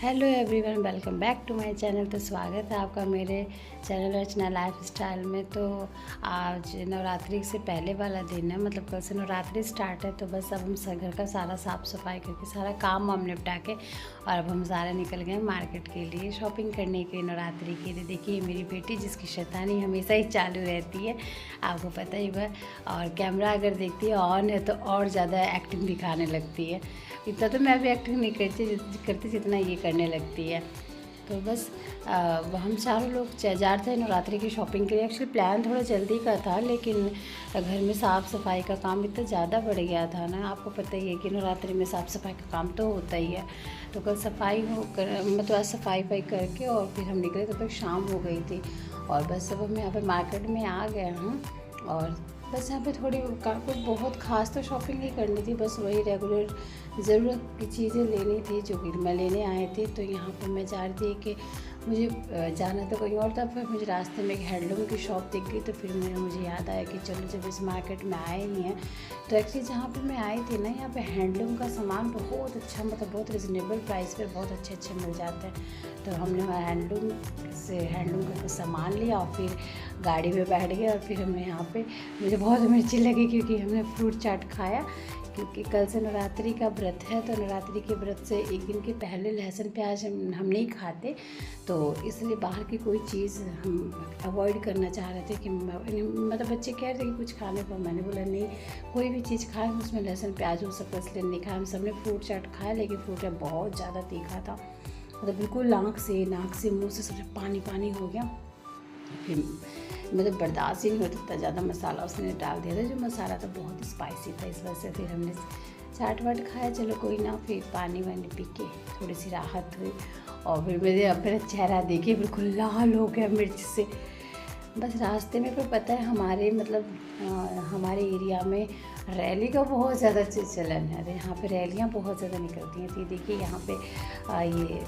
Hello everyone, welcome back to my channel. तो स्वागत है आपका मेरे चैनल रचना लाइफ स्टाइल में। तो आज नवरात्रि से पहले वाला दिन है, मतलब कल से नवरात्रि स्टार्ट है। तो बस अब हम घर का सारा साफ़ सफाई करके सारा काम वाम निपटा के और अब हम सारे निकल गए मार्केट के लिए शॉपिंग करने के लिए नवरात्रि के लिए। देखिए मेरी बेटी जिसकी शैतानी हमेशा ही चालू रहती है, आपको पता ही है। और कैमरा अगर देखती है ऑन है तो और ज़्यादा एक्टिंग दिखाने लगती है। इतना तो मैं भी एक्टिंग नहीं करती जितना ये करने लगती है। तो बस हम चारों लोग जा रहे थे नवरात्रि की शॉपिंग के लिए। एक्चुअली प्लान थोड़ा जल्दी का था, लेकिन घर में साफ़ सफाई का काम इतना ज़्यादा बढ़ गया था ना, आपको पता ही है कि नवरात्रि में साफ़ सफाई का काम तो होता ही है। तो कल सफाई मतलब आज सफाई करके और फिर हम निकले तो तक शाम हो गई थी। और बस अब हम यहाँ पर मार्केट में आ गए हैं और बस यहाँ पे थोड़ी कुछ बहुत ख़ास तो शॉपिंग नहीं करनी थी, बस वही रेगुलर ज़रूरत की चीज़ें लेनी थी जो कि मैं लेने आए थे। तो यहाँ पे मैं जा रही थी कि मुझे जाना तो कहीं और था, फिर मुझे रास्ते में एक हैंडलूम की शॉप दिख गई। तो फिर मुझे याद आया कि चलो जब इस मार्केट में आए ही हैं तो एक्चुअली जहाँ पे मैं आई थी ना, यहाँ पे हैंडलूम का सामान बहुत अच्छा, मतलब बहुत रिजनेबल प्राइस पर बहुत अच्छे मिल जाते हैं। तो हमने हैंडलूम का सामान लिया और फिर गाड़ी में बैठ गए। और फिर हमने यहाँ पे, मुझे बहुत मिर्ची लगी क्योंकि हमने फ्रूट चाट खाया, क्योंकि कल से नवरात्रि का व्रत है। तो नवरात्रि के व्रत से एक दिन के पहले लहसुन प्याज हम नहीं खाते, तो इसलिए बाहर की कोई चीज़ हम अवॉइड करना चाह रहे थे कि मतलब बच्चे कह रहे थे कि कुछ खाने को। मैंने बोला नहीं, कोई भी चीज़ खाएं उसमें लहसुन प्याज हो सकता है, इसलिए नहीं खाया। हम सब ने फ्रूट चाट खाया, लेकिन फ्रूट चाट बहुत ज़्यादा तीखा था, मतलब बिल्कुल नाक से मुँह से सब पानी हो गया। फिर मतलब बर्दाश्त ही नहीं होता, इतना ज़्यादा मसाला उसने डाल दिया था। जो मसाला था बहुत स्पाइसी था, इस वजह से फिर हमने चाट वाट खाया, चलो कोई ना। फिर पानी वानी पी के थोड़ी सी राहत हुई। और फिर मेरा चेहरा देखिए बिल्कुल लाल हो गया मिर्च से। बस रास्ते में, पर पता है हमारे हमारे एरिया में रैली का बहुत ज़्यादा चलन है। तो यहाँ पे रैलियाँ बहुत ज़्यादा निकलती हैं। तो देखिए यहाँ पे ये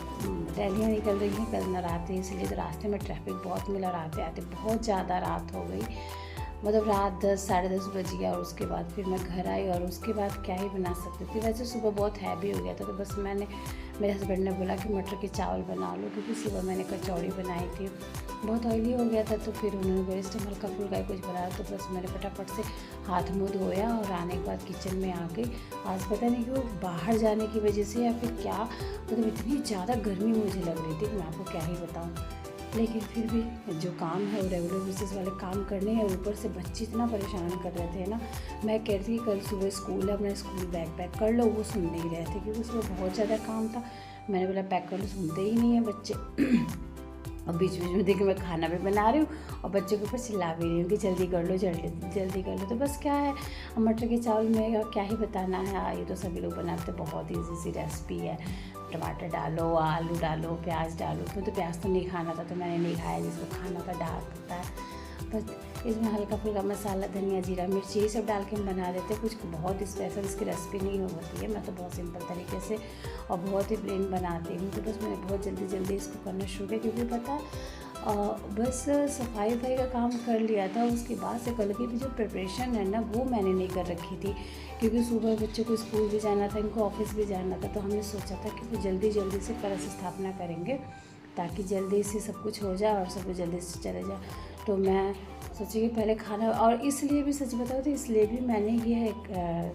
रैलियाँ निकल रही हैं कल नवरात्रि, इसलिए तो रास्ते में ट्रैफिक बहुत मिला। आते आते बहुत ज़्यादा रात हो गई, मतलब रात 10 साढ़े 10 बज गया। और उसके बाद फिर मैं घर आई और उसके बाद क्या ही बना सकती थी। वैसे सुबह बहुत हैवी हो गया था, तो बस मेरे हस्बैंड ने बोला कि मटर के चावल बना लो, क्योंकि सुबह मैंने कचौड़ी बनाई थी, बहुत ऑयली हो गया था। तो फिर उन्होंने बोला इस टाइम हल्का फुल्का कुछ बनाया। तो बस मैंने फटाफट से हाथ मुँह धोया और आने के बाद किचन में आ गई। आज पता नहीं क्यों बाहर जाने की वजह से या फिर क्या, मतलब इतनी ज़्यादा गर्मी मुझे लग रही थी कि मैं आपको क्या ही बताऊँ। लेकिन फिर भी जो काम है वो रेगुलर बेसिस वाले काम करने हैं। ऊपर से बच्चे इतना परेशान कर रहे थे ना, मैं कह रही थी कल सुबह स्कूल है, अपना स्कूल बैग पैक कर लो, वो सुन नहीं रहे थे क्योंकि सुबह बहुत ज़्यादा काम था। मैंने बोला पैक कर लो, सुनते ही नहीं है बच्चे। और बीच में देखिए मैं खाना भी बना रही हूँ और बच्चों के ऊपर चिल्ला भी रही हूँ कि जल्दी कर लो जल्दी कर लो। तो बस क्या है, मटर के चावल में क्या ही बताना है, ये तो सभी लोग बनाते, बहुत ईजी सी रेसिपी है। टमाटर डालो, आलू डालो, प्याज डालो। तो प्याज तो नहीं खाना था तो मैंने नहीं खाया, जिसको खाना था डाल सकता है। बस इसमें हल्का फुल्का मसाला, धनिया, जीरा, मिर्ची ये सब डाल के हम बना देते हैं। कुछ बहुत स्पेशल इसकी रेसिपी नहीं होती है, मैं तो बहुत सिंपल तरीके से और बहुत ही प्लेन बनाती हूँ। तो बस मैंने बहुत जल्दी इसको करना शुरू किया, क्योंकि पता बस सफाई का काम कर लिया था। उसके बाद से कल की भी जो प्रिपरेशन है ना, वो मैंने नहीं कर रखी थी, क्योंकि सुबह बच्चों को स्कूल भी जाना था, इनको ऑफिस भी जाना था। तो हमने सोचा था कि वो जल्दी से कलश स्थापना करेंगे ताकि जल्दी से सब कुछ हो जाए और सब जल्दी से चले जाए। तो मैं सोची कि पहले खाना, और इसलिए भी सच बताओ तो इसलिए भी मैंने ये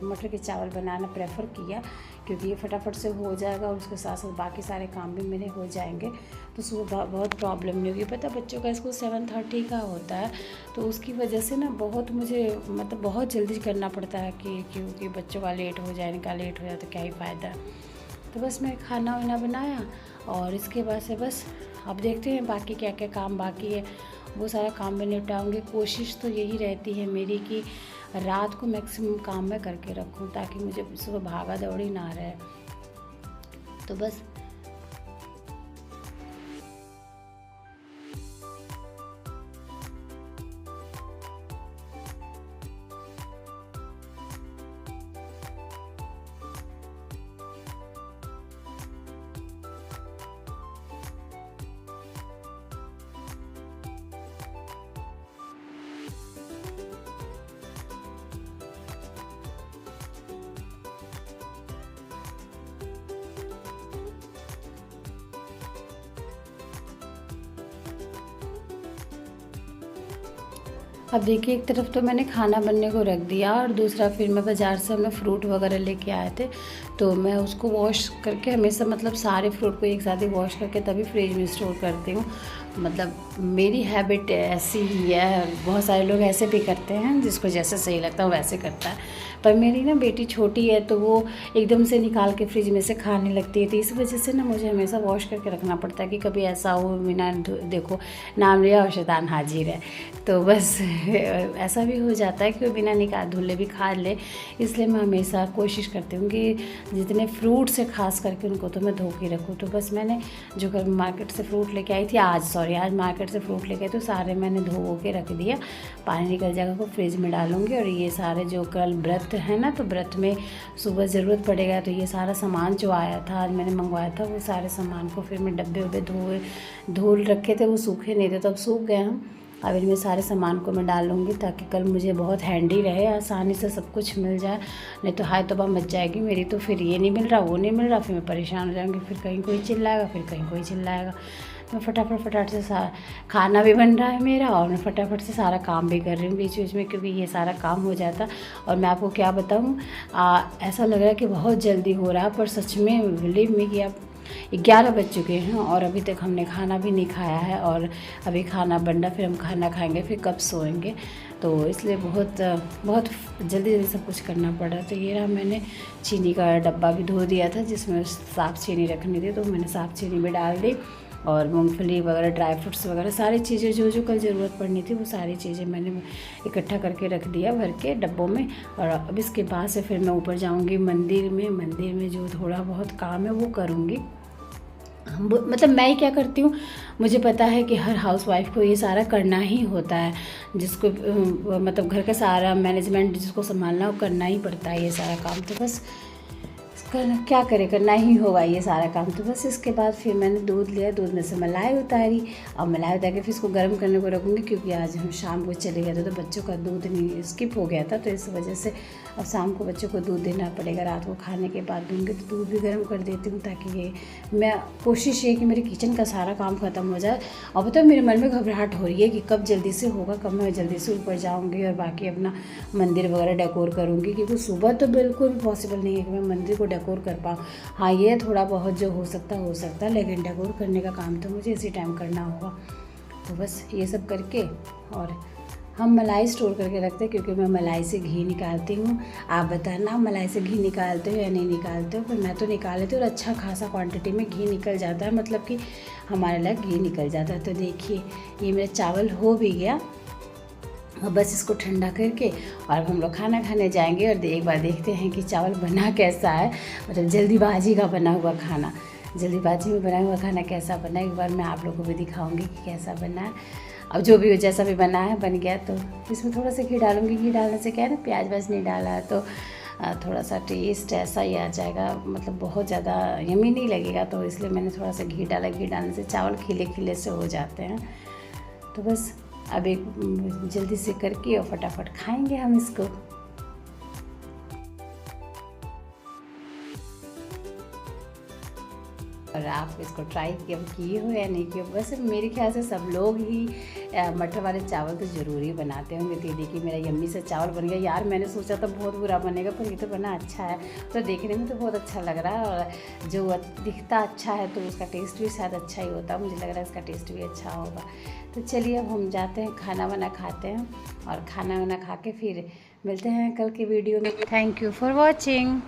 मटर के चावल बनाना प्रेफर किया, क्योंकि ये फटाफट से हो जाएगा और उसके साथ साथ बाकी सारे काम भी मेरे हो जाएंगे। तो सुबह बहुत प्रॉब्लम नहीं होगी। पता बच्चों का स्कूल 7:30 का होता है, तो उसकी वजह से ना बहुत मुझे मतलब बहुत जल्दी करना पड़ता है कि क्योंकि बच्चों का लेट हो जाए, इनका लेट हो जाए तो क्या ही फ़ायदा। तो बस मैं खाना वाना बनाया और इसके बाद से बस अब देखते हैं बाकी क्या क्या काम बाकी है, वो सारा काम मैं निपटाऊँगी। कोशिश तो यही रहती है मेरी कि रात को मैक्सिमम काम मैं करके रखूँ, ताकि मुझे सुबह भागा दौड़ी ना रहे। तो बस अब देखिए, एक तरफ तो मैंने खाना बनने को रख दिया और दूसरा फिर मैं बाज़ार से हमने फ्रूट वगैरह लेके आए थे, तो मैं उसको वॉश करके हमेशा मतलब सारे फ्रूट को एक साथ ही वॉश करके तभी फ्रिज में स्टोर करती हूँ। मतलब मेरी हैबिट ऐसी ही है, बहुत सारे लोग ऐसे भी करते हैं, जिसको जैसे सही लगता है वैसे करता है। पर मेरी ना बेटी छोटी है तो वो एकदम से निकाल के फ्रिज में से खाने लगती है, तो इस वजह से ना मुझे हमेशा वॉश करके रखना पड़ता है कि कभी ऐसा हो बिना देखो नाम लिया और शैतान हाजिर है। तो बस ऐसा भी हो जाता है कि वो बिना निकाल धुले भी खा ले, इसलिए मैं हमेशा कोशिश करती हूँ कि जितने फ्रूट्स है खास करके उनको तो मैं धो के रखूँ। तो बस मैंने जो कल मार्केट से फ्रूट लेके आई थी, आज मार्केट से फ्रूट लेके आई तो सारे मैंने धो के रख दिया, पानी निकल जाएगा तो फ्रिज में डालूँगी। और ये सारे जो कल व्रत है ना, तो व्रत में सुबह ज़रूरत पड़ेगा, तो ये सारा सामान जो आया था आज मैंने मंगवाया था, वो सारे सामान को फिर मैं डब्बे वब्बे धो रखे थे, वो सूखे नहीं थे तो अब सूख गए हैं। अब इनमें सारे सामान को मैं डाल लूँगी ताकि कल मुझे बहुत हैंडी रहे, आसानी से सब कुछ मिल जाए। नहीं तो हाय तौबा मच जाएगी मेरी, तो फिर ये नहीं मिल रहा वो नहीं मिल रहा, फिर मैं परेशान हो जाऊँगी, फिर कहीं कोई चिल्लाएगा फिर कहीं कोई चिल्लाएगा। मैं फटाफट से खाना भी बन रहा है मेरा और मैं फटाफट से सारा काम भी कर रही हूँ बीच बीच में, क्योंकि ये सारा काम हो जाता। और मैं आपको क्या बताऊँ, ऐसा लग रहा है कि बहुत जल्दी हो रहा है, पर सच में बिलीव मी कि अब 11 बज चुके हैं और अभी तक हमने खाना भी नहीं खाया है, और अभी खाना बन रहा, फिर हम खाना खाएंगे, फिर कब सोएंगे। तो इसलिए बहुत जल्दी सब कुछ करना पड़ा। तो ये रहा, मैंने चीनी का डब्बा भी धो दिया था जिसमें साफ़ चीनी रखनी थी, तो मैंने साफ़ चीनी भी डाल दी। और मूंगफली वगैरह, ड्राई फ्रूट्स वगैरह सारी चीज़ें जो कल ज़रूरत पड़नी थी वो सारी चीज़ें मैंने इकट्ठा करके रख दिया भर के डब्बों में। और अब इसके बाद से फिर मैं ऊपर जाऊंगी मंदिर में जो थोड़ा बहुत काम है वो करूँगी। मतलब मैं ही क्या करती हूँ, मुझे पता है कि हर हाउसवाइफ को ये सारा करना ही होता है, जिसको मतलब घर का सारा मैनेजमेंट जिसको संभालना हो करना ही पड़ता है ये सारा काम। तो बस क्या करे, करना ही होगा ये सारा काम। तो बस इसके बाद फिर मैंने दूध लिया, दूध में से मलाई उतारी और मलाई उतार के फिर इसको गर्म करने को रखूँगी, क्योंकि आज हम शाम को चले गए थे तो बच्चों का दूध नहीं स्किप हो गया था, तो इस वजह से अब शाम को बच्चों को दूध देना पड़ेगा। रात को खाने के बाद दूँगी तो दूध भी गर्म कर देती हूँ, ताकि ये मैं कोशिश ये कि मेरे किचन का सारा काम ख़त्म हो जाए। और बताओ मेरे मन में घबराहट हो रही है कि कब जल्दी से होगा, कब मैं जल्दी से ऊपर जाऊँगी और बाकी अपना मंदिर वगैरह डेकोर करूँगी, क्योंकि सुबह तो बिल्कुल भी पॉसिबल नहीं है कि मैं मंदिर को डेकोर कर पाऊँ। हाँ, ये थोड़ा बहुत जो हो सकता है, लेकिन डेकोर करने का काम तो मुझे इसी टाइम करना होगा। तो बस ये सब करके, और हम मलाई स्टोर करके रखते हैं, क्योंकि मैं मलाई से घी निकालती हूँ। आप बताना मलाई से घी निकालते हो या नहीं निकालते हो, पर मैं तो निकाल लेती हूँ और अच्छा खासा क्वांटिटी में घी निकल जाता है, मतलब कि हमारे लिए घी निकल जाता है। तो देखिए ये मेरा चावल हो भी गया, और बस इसको ठंडा करके और हम लोग खाना खाने जाएंगे। और एक बार देखते हैं कि चावल बना कैसा है, मतलब जल्दीबाजी का बना हुआ खाना, जल्दीबाजी में बना हुआ खाना कैसा बना है, एक बार मैं आप लोगों को भी दिखाऊंगी कि कैसा बना है। अब जो भी हो, जैसा भी बना है बन गया, तो इसमें थोड़ा सा घी डालूंगी। घी डालने से क्या है ना, प्याज व्याज नहीं डाला है तो थोड़ा सा टेस्ट ऐसा ही आ जाएगा, मतलब बहुत ज़्यादा यमी नहीं लगेगा, तो इसलिए मैंने थोड़ा सा घी डाला। घी डालने से चावल खिले खिले से हो जाते हैं। तो बस अब एक जल्दी से करके और फटाफट खाएंगे हम इसको। और आप इसको ट्राई किए हो या नहीं किए हो। वैसे मेरे ख्याल से सब लोग ही मटर वाले चावल तो ज़रूर ही बनाते होंगे। तो देखिए मेरा यम्मी से चावल बन गया। यार मैंने सोचा था बहुत बुरा बनेगा, पर ये तो बना अच्छा है, तो देखने में तो बहुत अच्छा लग रहा है, और जो दिखता अच्छा है तो उसका टेस्ट भी शायद अच्छा ही होता है। मुझे लग रहा है इसका टेस्ट भी अच्छा होगा। तो चलिए अब हम जाते हैं, खाना वाना खाते हैं, और खाना वाना खा के फिर मिलते हैं कल की वीडियो में। Thank you for watching.